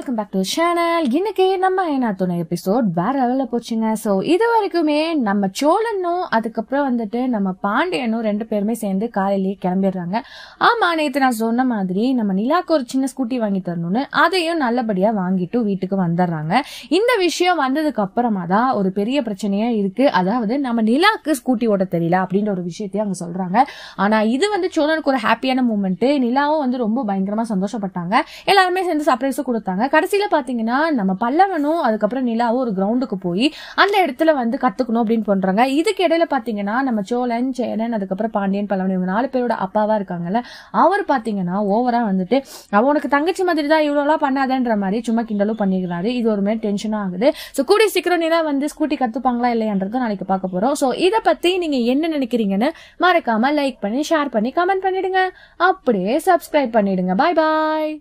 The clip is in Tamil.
Welcome back to channel. இன்னைக்கு நம்ம ஏனாத்தோன எபிசோட் வேற லெவலில் போச்சுங்க. ஸோ இது வரைக்குமே நம்ம சோழனும் அதுக்கப்புறம் வந்துட்டு நம்ம பாண்டியனும் ரெண்டு பேருமே சேர்ந்து காலையிலேயே கிளம்பிடுறாங்க. ஆமா, நேற்று நான் சொன்ன மாதிரி நம்ம நிலாக்கு ஒரு சின்ன ஸ்கூட்டி வாங்கி தரணும்னு அதையும் நல்லபடியா வாங்கிட்டு வீட்டுக்கு வந்துடுறாங்க. இந்த விஷயம் வந்ததுக்கு அப்புறமா தான் ஒரு பெரிய பிரச்சனையா இருக்கு. அதாவது நம்ம நிலாக்கு ஸ்கூட்டி ஓட்ட தெரியல அப்படின்ற ஒரு விஷயத்தையும் அவங்க சொல்றாங்க. ஆனா இது வந்து சோழனுக்கு ஒரு ஹாப்பியான மூமெண்ட். நிலாவும் வந்து ரொம்ப பயங்கரமா சந்தோஷப்பட்டாங்க. எல்லாருமே சேர்ந்து சர்ப்ரைஸும் கொடுத்தாங்க. கடைசியில பாத்தீங்கன்னா நம்ம பல்லவனும் அதுக்கப்புறம் நிலாவும் ஒரு கிரவுண்டுக்கு போய் அந்த இடத்துல வந்து கத்துக்கணும் அப்படின்னு பண்றாங்க. இதுக்கு இடையில பாத்தீங்கன்னா நம்ம சோழன், சேரன், அதுக்கப்புறம் பாண்டியன், பல்லவன் இவங்க 4 பேரோட அப்பாவா இருக்காங்கல்ல, அவர் பாத்தீங்கன்னா ஓவரா வந்துட்டு அவனுக்கு தங்கச்சி மாதிரி தான் இவ்வளவு பண்ணாதன்ற மாதிரி சும்மா கிண்டலும் பண்ணிக்கிறாரு. இது ஒரு மாதிரி டென்ஷனா ஆகுது. சோ கூடி சீக்கிரம் நிலா வந்து ஸ்கூட்டி கத்துப்பாங்களா இல்லையான்றதை நாளைக்கு பார்க்க போறோம். சோ இதை பத்தி நீங்க என்ன நினைக்கிறீங்கன்னு மறக்காம லைக் பண்ணி ஷேர் பண்ணி கமெண்ட் பண்ணிடுங்க. அப்படியே சப்ஸ்கிரைப் பண்ணிடுங்க. பாய் பாய்.